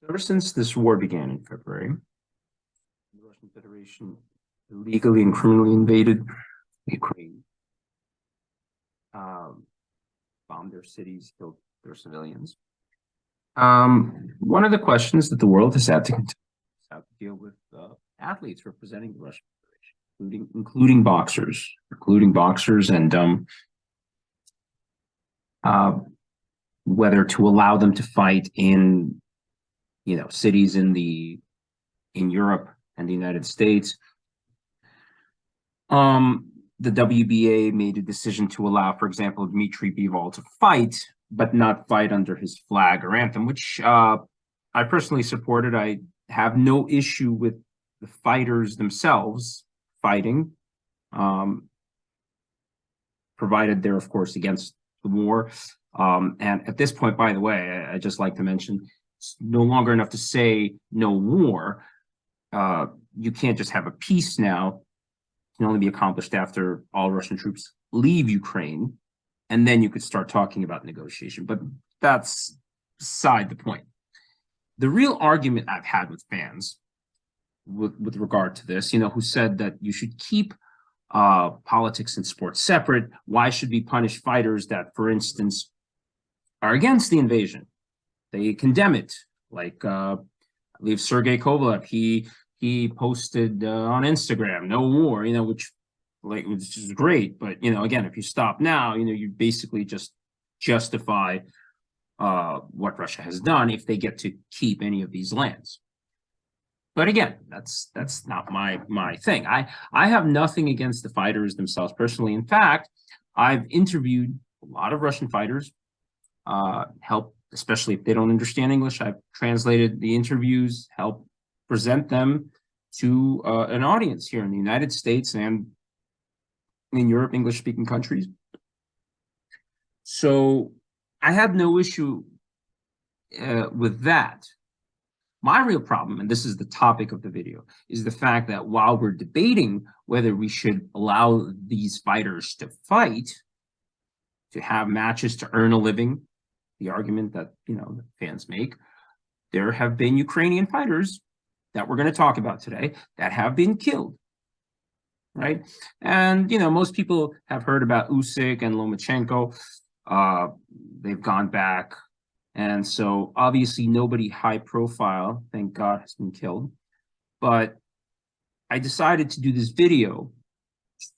Ever since this war began in February, the Russian Federation illegally and criminally invaded Ukraine, bombed their cities, killed their civilians. One of the questions that the world has had to deal with athletes representing the Russian Federation, including boxers, and whether to allow them to fight in cities in Europe and the United States. The WBA made a decision to allow, for example, Dmitry Bivol to fight, but not fight under his flag or anthem, which I personally supported. I have no issue with the fighters themselves fighting, provided they're, of course, against the war. And at this point, by the way, I just like to mention, it's no longer enough to say no war. You can't just have a peace now. It can only be accomplished after all Russian troops leave Ukraine, and then you could start talking about negotiation. But that's beside the point. The real argument I've had with fans with regard to this, who said that you should keep politics and sports separate. Why should we punish fighters that, for instance, are against the invasion? They condemn it. Like I believe Sergey Kovalev, he posted on Instagram, "No war," which is great. But again, if you stop now, you basically just justify what Russia has done if they get to keep any of these lands. But again, that's not my thing. I have nothing against the fighters themselves personally. In fact, I've interviewed a lot of Russian fighters, especially if they don't understand English. I've translated the interviews, helped present them to an audience here in the United States and in Europe, English-speaking countries. So I had no issue with that. My real problem, and this is the topic of the video, is the fact that while we're debating whether we should allow these fighters to fight, to have matches to earn a living, the argument that the fans make, there have been Ukrainian fighters that we're going to talk about today that have been killed, right? And most people have heard about Usyk and Lomachenko. They've gone back, and so obviously nobody high profile, thank God, has been killed. But I decided to do this video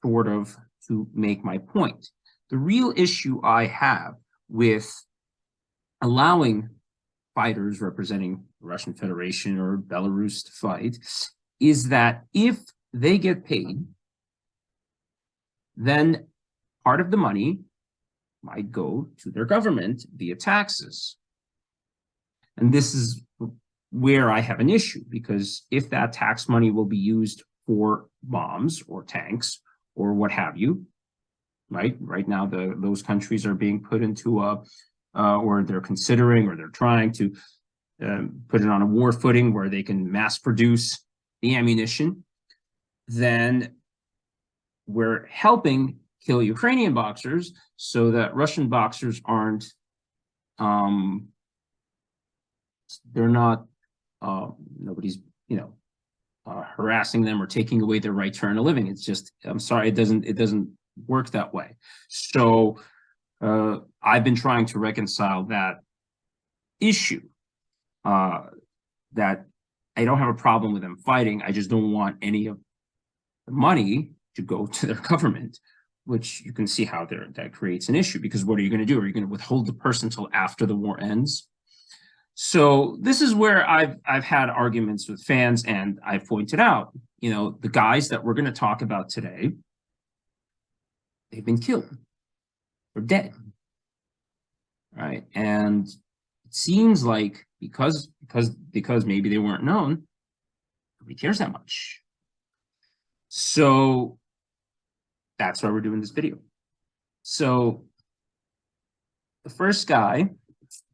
sort of to make my point. The real issue I have with allowing fighters representing the Russian Federation or Belarus to fight is that if they get paid, then part of the money might go to their government via taxes. And this is where I have an issue, because if that tax money will be used for bombs or tanks or what have you, right now those countries are being put into or they're considering, or they're trying to put it on a war footing where they can mass produce the ammunition, then we're helping kill Ukrainian boxers so that Russian boxers aren't, they're not, nobody's, harassing them or taking away their right to earn a living. It's just, I'm sorry, it doesn't work that way. So I've been trying to reconcile that issue, that I don't have a problem with them fighting. I just don't want any of the money to go to their government, which you can see how that creates an issue, because what are you going to do? Are you going to withhold the person until after the war ends? So this is where I've had arguments with fans, and I've pointed out, the guys that we're going to talk about today, they've been killed. They're dead, right? And it seems like because maybe they weren't known, nobody cares that much. So that's why we're doing this video. So the first guy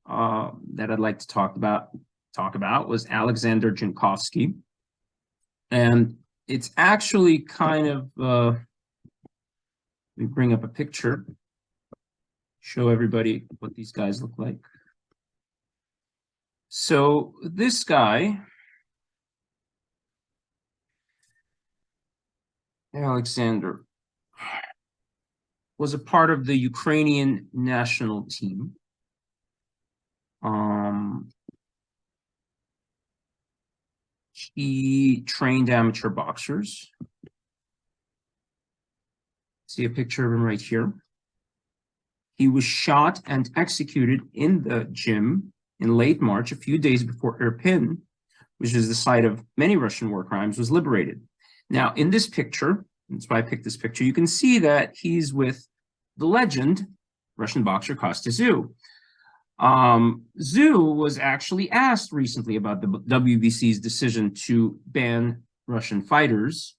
that I'd like to talk about was Alexander Dzhunkovsky, and it's actually kind of let me bring up a picture, show everybody what these guys look like. So this guy, Alexander, was a part of the Ukrainian national team. He trained amateur boxers. See a picture of him right here. He was shot and executed in the gym in late March, a few days before Irpin, which is the site of many Russian war crimes, was liberated. Now, in this picture, that's why I picked this picture, you can see that he's with the legend, Russian boxer Kostya Tszyu. Tszyu was actually asked recently about the WBC's decision to ban Russian fighters,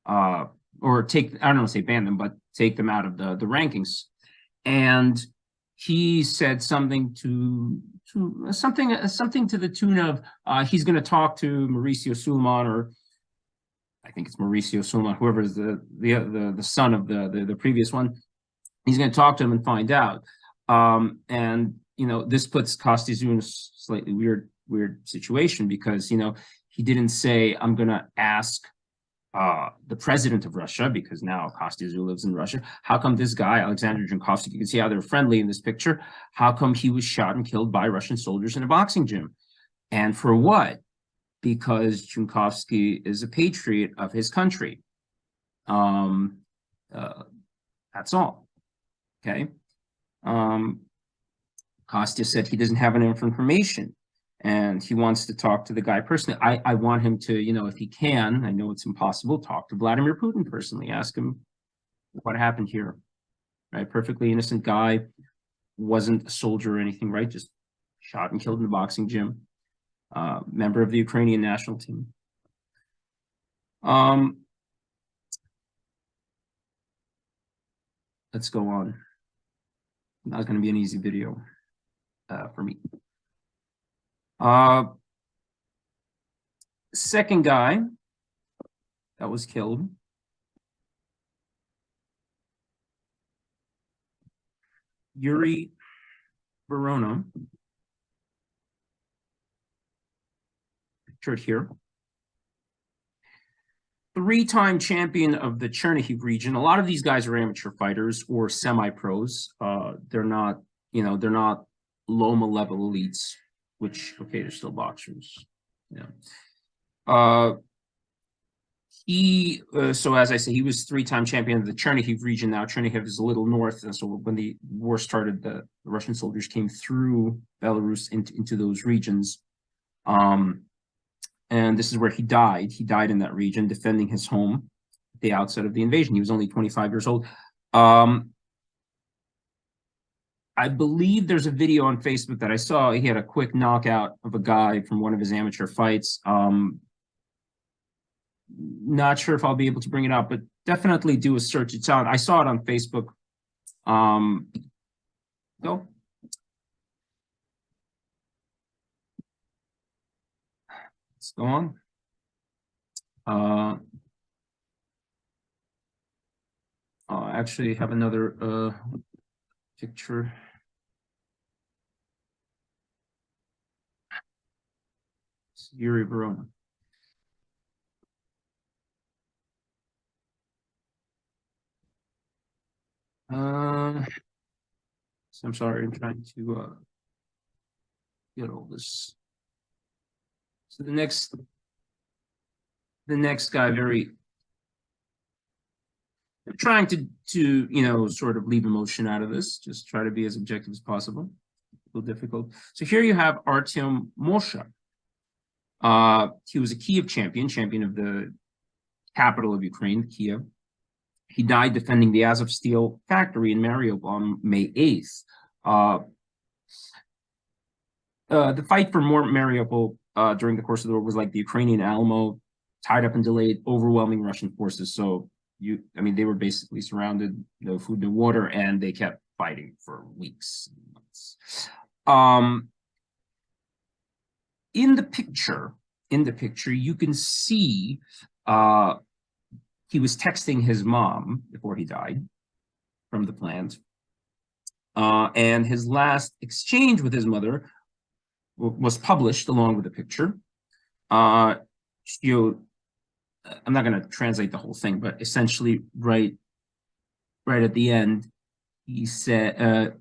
or take, I don't want to say ban them, but take them out of the rankings. And he said something to the tune of he's going to talk to Mauricio Sulman, or I think it's Mauricio Sulman, whoever is the son of the previous one. He's going to talk to him and find out. And you know, this puts Kostya Tszyu in a slightly weird situation, because you know, he didn't say, I'm going to ask the president of Russia, because now Kostya Tszyu lives in Russia. How come this guy, Alexander Dzhunkovsky, you can see how they're friendly in this picture, how come he was shot and killed by Russian soldiers in a boxing gym? And for what? Because Dzhunkovsky is a patriot of his country. That's all. Okay. Kostya said he doesn't have enough information, and he wants to talk to the guy personally. I want him to, you know, if he can, I know it's impossible, talk to Vladimir Putin personally, ask him what happened here, right? Perfectly innocent guy, wasn't a soldier or anything, right? Just shot and killed in the boxing gym. Member of the Ukrainian national team. Let's go on. Not going to be an easy video for me. Second guy that was killed, Yuri Vorona, pictured here. Three-time champion of the Chernihiv region. A lot of these guys are amateur fighters or semi-pros. They're not, you know, they're not Loma level elites, which, okay, they're still boxers. Yeah. So as I say, he was three-time champion of the Chernihiv region. Now Chernihiv is a little north, and so when the war started, the Russian soldiers came through Belarus into those regions. And this is where he died. He died in that region, defending his home at the outset of the invasion. He was only 25 years old. I believe there's a video on Facebook that I saw. He had a quick knockout of a guy from one of his amateur fights. Not sure if I'll be able to bring it up, but definitely do a search. It's on. I saw it on Facebook. Go. Let's go on. I actually have another picture. It's Yuri Vorona. So I'm sorry, I'm trying to get all this. So the next guy, I'm trying to you know, sort of leave emotion out of this, just try to be as objective as possible. A little difficult. So here you have Artyom Mosha. He was a Kiev champion of the capital of Ukraine, Kiev. He died defending the Azov steel factory in Mariupol on May 8th. The fight for more Mariupol during the course of the war was like the Ukrainian Alamo, tied up and delayed overwhelming Russian forces. So I mean, they were basically surrounded, no food, no water, and they kept fighting for weeks and months. In the picture, you can see he was texting his mom before he died from the plant. And his last exchange with his mother was published along with a picture. I'm not going to translate the whole thing, but essentially, right at the end, he said,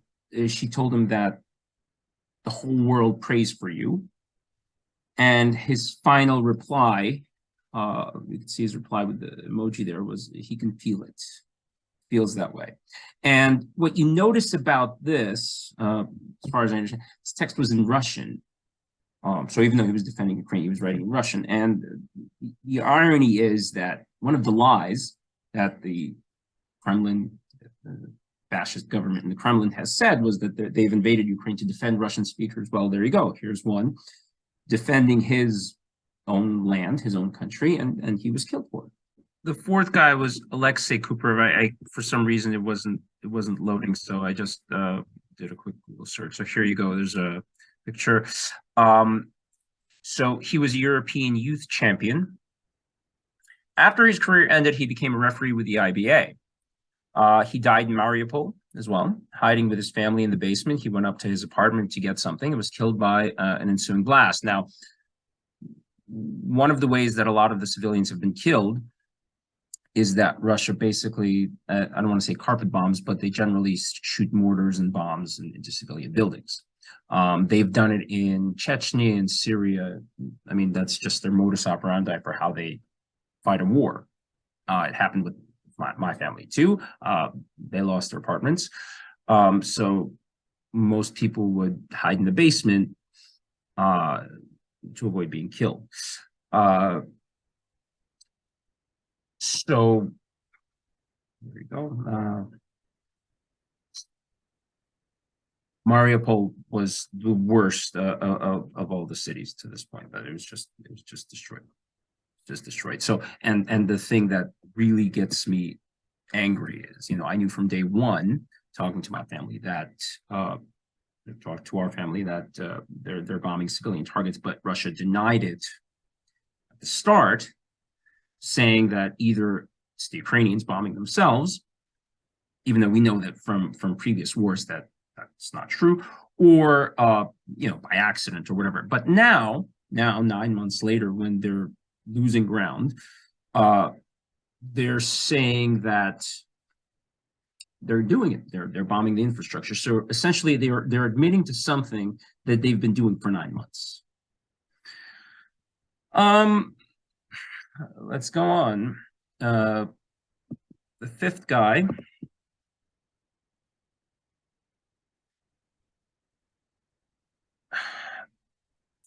she told him that the whole world prays for you. And his final reply, you can see his reply with the emoji there, was he can feel it, feels that way. And what you notice about this, as far as I understand, this text was in Russian. So even though he was defending Ukraine, he was writing in Russian. And the irony is that one of the lies that the Kremlin, the fascist government in the Kremlin has said was that they've invaded Ukraine to defend Russian speakers. Well, there you go. Here's one defending his own land, his own country, and he was killed for it. The fourth guy was Oleksiy Kupirev. I for some reason it wasn't loading, so I just did a quick Google search. So here you go. There's a picture. So he was a European youth champion. After his career ended, he became a referee with the IBA. He died in Mariupol as well, hiding with his family in the basement. He went up to his apartment to get something and was killed by an ensuing blast. Now, one of the ways that a lot of the civilians have been killed is that Russia basically, I don't want to say carpet bombs, but they generally shoot mortars and bombs into civilian buildings. They've done it in Chechnya and Syria. I mean, that's just their modus operandi for how they fight a war. It happened with my family too. They lost their apartments. So most people would hide in the basement to avoid being killed. So there we go. Mariupol was the worst of all the cities to this point, but it was just destroyed. Just destroyed. So, and the thing that really gets me angry is, I knew from day one, talking to my family, that talked to our family, that they're bombing civilian targets, but Russia denied it at the start, saying that either it's the Ukrainians bombing themselves, even though we know that from previous wars that that's not true, or by accident or whatever. But now 9 months later, when they're losing ground, they're saying that they're doing it. They're bombing the infrastructure. So essentially, they're admitting to something that they've been doing for 9 months. Let's go on. The fifth guy,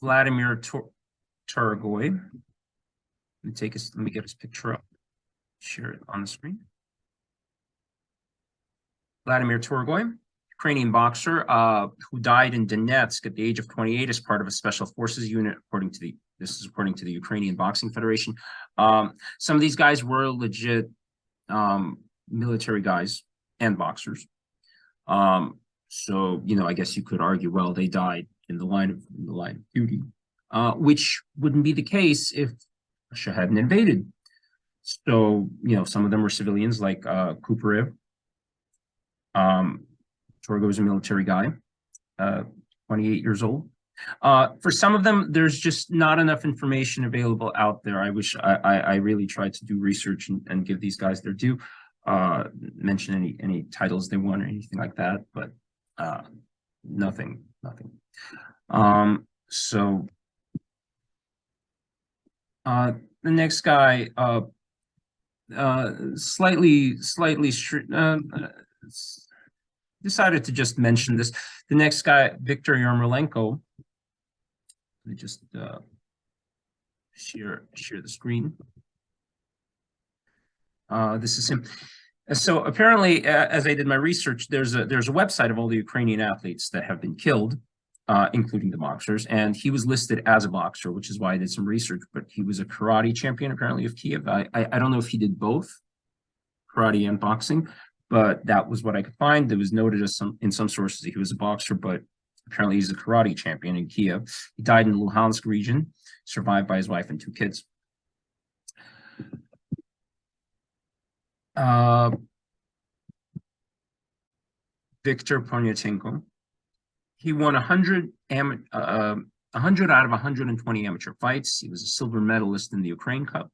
Vladimir Torogoy. Let me get his picture up, share it on the screen. Vladimir Torogoy, Ukrainian boxer, who died in Donetsk at the age of 28 as part of a special forces unit, this is according to the Ukrainian Boxing Federation. Some of these guys were legit military guys and boxers. So I guess you could argue, well, they died in the line of duty, which wouldn't be the case if Russia hadn't invaded. So some of them were civilians, like Kupirev. Torogoy was a military guy, 28 years old. For some of them, there's just not enough information available out there. I wish I really tried to do research and give these guys their due, mention any titles they won or anything like that, but nothing. So the next guy, decided to just mention this. The next guy, Viktor Yarmolenko. Let me just share the screen. This is him. So apparently, as I did my research, there's a website of all the Ukrainian athletes that have been killed, including the boxers, and he was listed as a boxer, which is why I did some research. But he was a karate champion, apparently, of Kiev. I don't know if he did both, karate and boxing, but that was what I could find. It was noted as in some sources that he was a boxer, but apparently he's a karate champion in Kiev. He died in the Luhansk region, survived by his wife and 2 kids. Viktor Poniatenko. He won 100 100 out of 120 amateur fights. He was a silver medalist in the Ukraine Cup.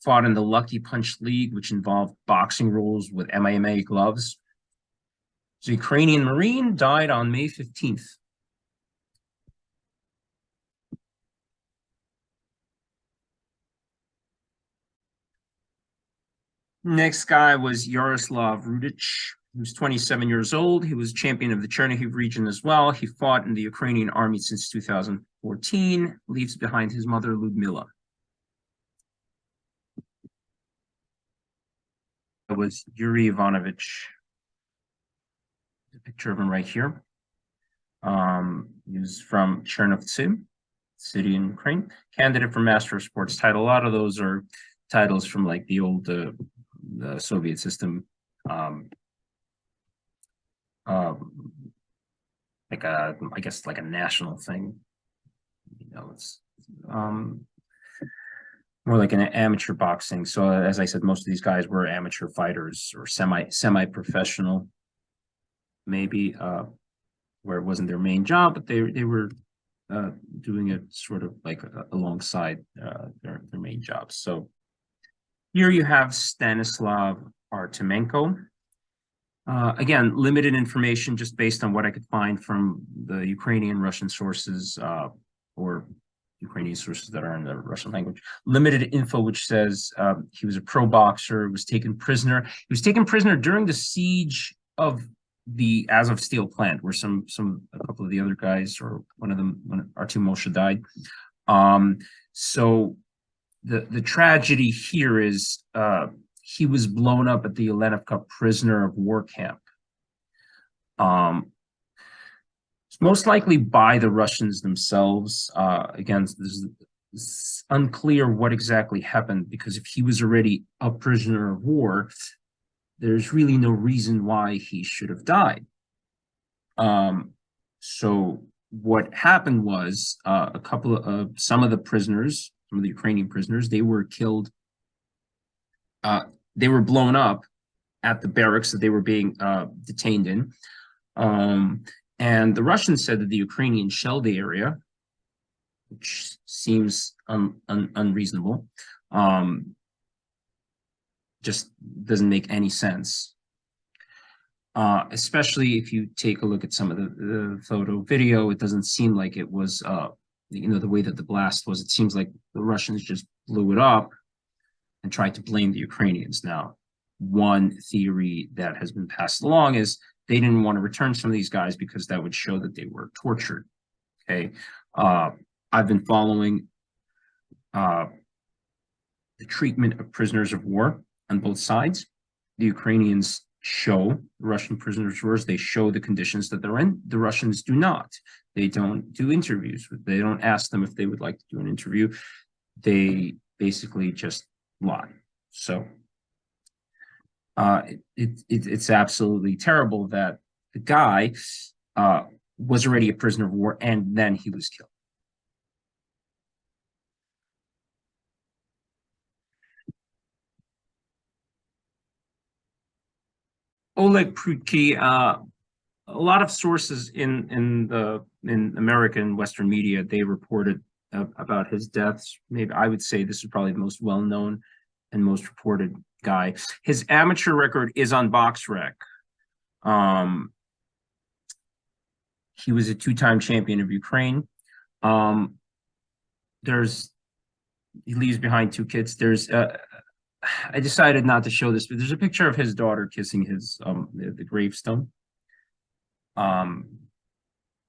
Fought in the Lucky Punch League, which involved boxing rules with MMA gloves. The Ukrainian Marine, died on May 15th. Next guy was Yaroslav Rudych. He was 27 years old. He was champion of the Chernihiv region as well. He fought in the Ukrainian army since 2014, leaves behind his mother, Ludmila. That was Yuri Ivanovich. A picture of him right here. He was from Chernovtsi, city in Ukraine. Candidate for Master of Sports title. A lot of those are titles from like the old the Soviet system. Like a, I guess like a national thing. You know, it's more like an amateur boxing. So as I said, most of these guys were amateur fighters or semi-professional, maybe, where it wasn't their main job, but they were doing it sort of like alongside their main jobs. So here you have Stanislav Artemenko. Again, limited information just based on what I could find from the Ukrainian Russian sources or Ukrainian sources that are in the Russian language. Limited info, which says he was a pro boxer, was taken prisoner. He was taken prisoner during the siege of the Azov Steel plant, where a couple of the other guys, or one of them, when Artyom Mosha died. So the tragedy here is he was blown up at the Yarolenko prisoner of war camp. It's most likely by the Russians themselves. Again, it's unclear what exactly happened, because if he was already a prisoner of war, there's really no reason why he should have died. So what happened was some of the prisoners, some of the Ukrainian prisoners, they were killed. They were blown up at the barracks that they were being detained in. And the Russians said that the Ukrainians shelled the area, which seems unreasonable. Just doesn't make any sense. Especially if you take a look at some of the photo video, it doesn't seem like it was, the way that the blast was. It seems like the Russians just blew it up and tried to blame the Ukrainians. Now, one theory that has been passed along is they didn't want to return some of these guys because that would show that they were tortured. Okay, I've been following the treatment of prisoners of war on both sides. The Ukrainians show the Russian prisoners of war, they show the conditions that they're in. The Russians do not. They don't do interviews. They don't ask them if they would like to do an interview. They basically just lie. So it's absolutely terrible that the guy was already a prisoner of war and then he was killed. Oleg Prudky, a lot of sources in American Western media, they reported about his deaths. Maybe I would say this is probably the most well-known and most reported guy. His amateur record is on BoxRec. He was a two-time champion of Ukraine. He leaves behind two kids. I decided not to show this, but there's a picture of his daughter kissing his the gravestone.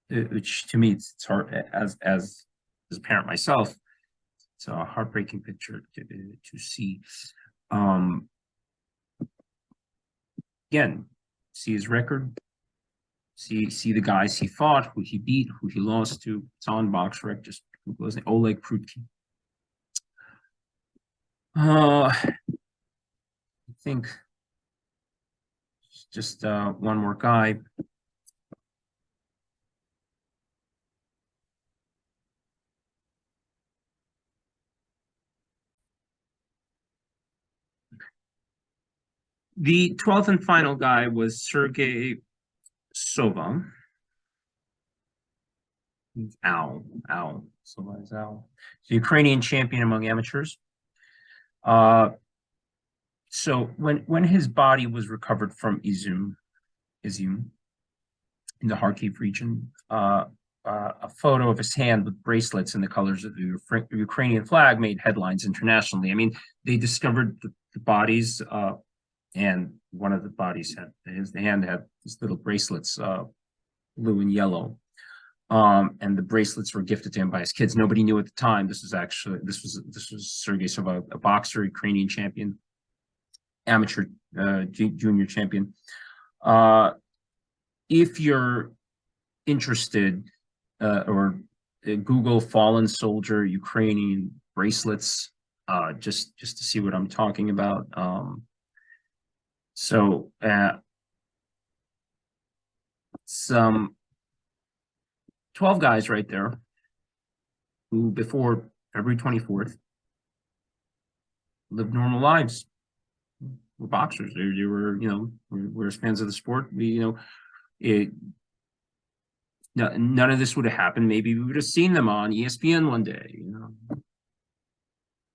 Which to me it's hard as a parent myself. It's a heartbreaking picture to see. Again, see his record, see the guys he fought, who he beat, who he lost to. It's on BoxRec. Just Google his name, Oleg Prudky. I think just one more guy. The 12th and final guy was Serhiy Sova. Somebody's Al. The Ukrainian champion among amateurs. So when his body was recovered from Izum in the Kharkiv region, a photo of his hand with bracelets in the colors of the Ukrainian flag made headlines internationally. I mean, they discovered the bodies, and one of the bodies his hand had these little bracelets, blue and yellow. And the bracelets were gifted to him by his kids. Nobody knew at the time. This was Serhiy Sova, a boxer, Ukrainian champion, amateur junior champion. If you're interested, or Google fallen soldier Ukrainian bracelets, just to see what I'm talking about. Some 12 guys right there who before February 24th lived normal lives. Were boxers. They were, we're fans of the sport. None of this would have happened. Maybe we would have seen them on ESPN one day.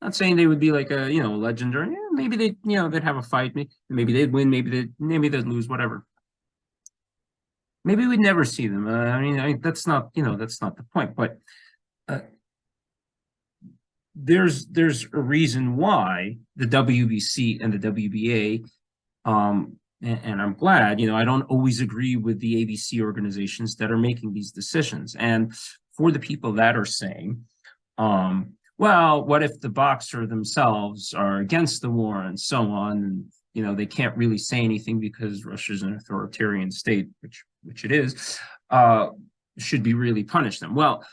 Not saying they would be like a legend, or maybe they they'd have a fight. Maybe they'd win. Maybe they'd lose. Whatever. Maybe we'd never see them. That's not the point. But there's a reason why the WBC and the WBA, and I'm glad, I don't always agree with the ABC organizations that are making these decisions. And for the people that are saying, well, what if the boxer themselves are against the war and so on, and they can't really say anything because Russia's an authoritarian state, which it is, should be really punished them. Well,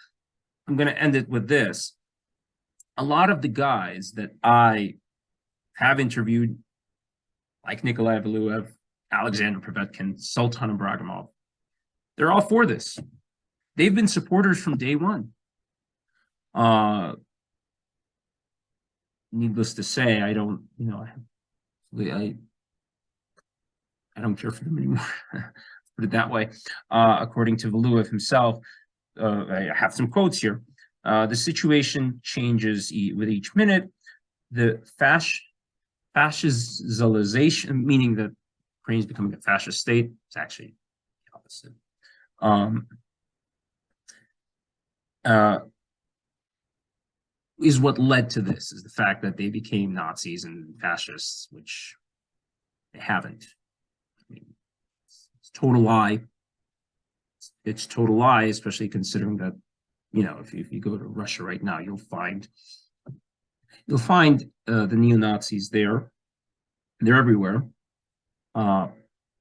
I'm going to end it with this. A lot of the guys that I have interviewed, like Nikolai Valuev, Alexander Povetkin, Sultan Ibragimov, they're all for this. They've been supporters from day one. Needless to say, I don't care for them anymore. Put it that way. According to Valuev himself, I have some quotes here. The situation changes with each minute. The fascization, meaning that Ukraine is becoming a fascist state, it's actually the opposite. Is what led to this, is the fact that they became Nazis and fascists, which they haven't. It's total lie. It's total lie, especially considering that, if you go to Russia right now, you'll find the neo-Nazis there. They're everywhere.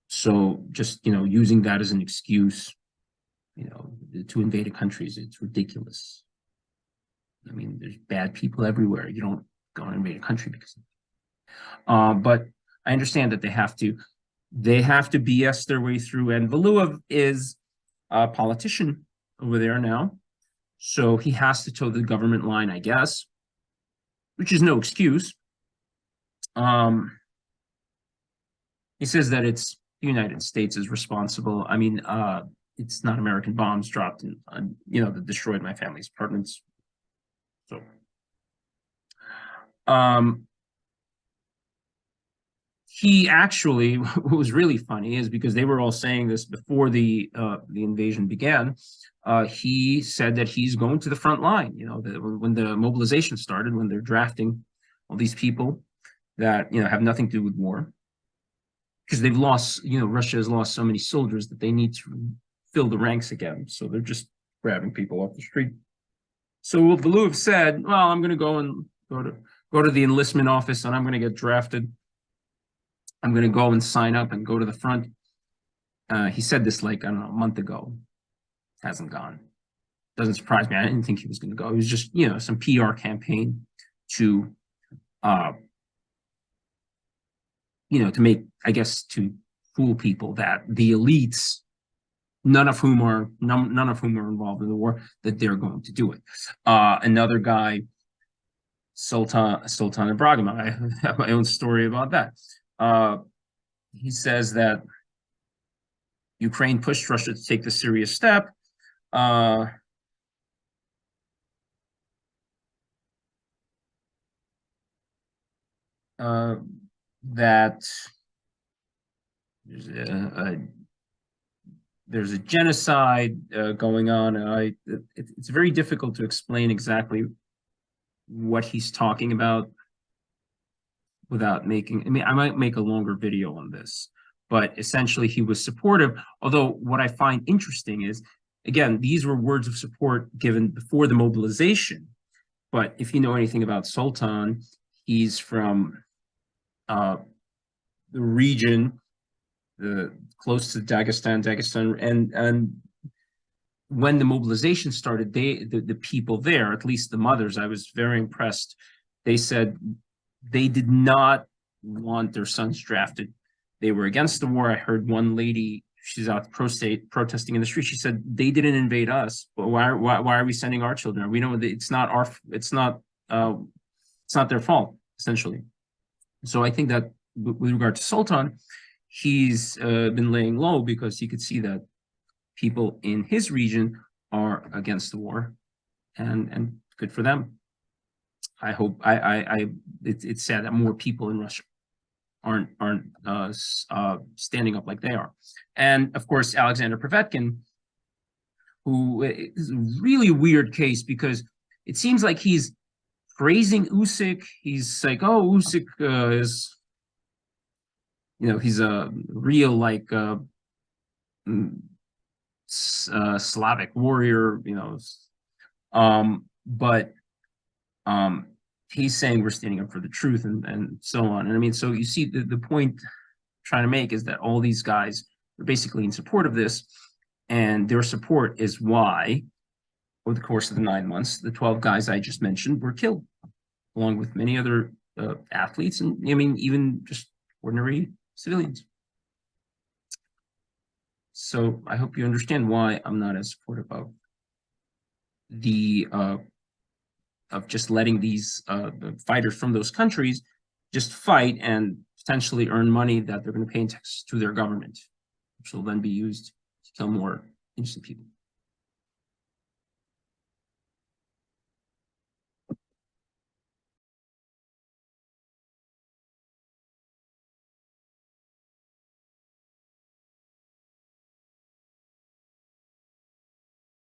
So just using that as an excuse, to invade a country, it's ridiculous. There's bad people everywhere. You don't go and invade a country because of it. But I understand that they have to BS their way through. And Valuev is a politician over there now, so he has to toe the government line, I guess, which is no excuse. He says that it's the United States is responsible. It's not American bombs dropped that destroyed my family's apartments. So, he actually, what was really funny is because they were all saying this before the invasion began. He said that he's going to the front line. When the mobilization started, when they're drafting all these people that have nothing to do with war, because they've lost. Russia has lost so many soldiers that they need to fill the ranks again. So they're just grabbing people off the street. So Valuev said, well, I'm going to go to the enlistment office and I'm going to get drafted. I'm going to go and sign up and go to the front. He said this a month ago. Hasn't gone. Doesn't surprise me. I didn't think he was going to go. It was just, some PR campaign to make, I guess, to fool people that the elites, none of whom are involved in the war, that they're going to do it. Another guy, Sultan Ibragimov, I have my own story about that. He says that Ukraine pushed Russia to take the serious step. that there's a genocide going on. It's very difficult to explain exactly what he's talking about without making, I mean, I might make a longer video on this, but essentially he was supportive. Although what I find interesting is, again, these were words of support given before the mobilization. But if you know anything about Sultan, he's from the region close to Dagestan, and when the mobilization started, the people there, at least the mothers, I was very impressed. They said they did not want their sons drafted. They were against the war. I heard one lady, she's out protesting in the street. She said, they didn't invade us, but why are we sending our children? We know it's not their fault, essentially. So I think that with regard to Sultan, he's been laying low because he could see that people in his region are against the war, and good for them. I hope it's sad that more people in Russia aren't standing up like they are. And of course, Alexander Povetkin, who is a really weird case because it seems like he's praising Usyk. He's like, oh, Usyk is, he's a real like Slavic warrior, but he's saying we're standing up for the truth and so on. And I mean, so you see the point I'm trying to make is that all these guys are basically in support of this, and their support is why, over the course of the 9 months, the 12 guys I just mentioned were killed, along with many other athletes, and I mean, even just ordinary civilians. So I hope you understand why I'm not as supportive of the of just letting these fighters from those countries just fight and potentially earn money that they're going to pay in taxes to their government, which will then be used to kill more innocent people.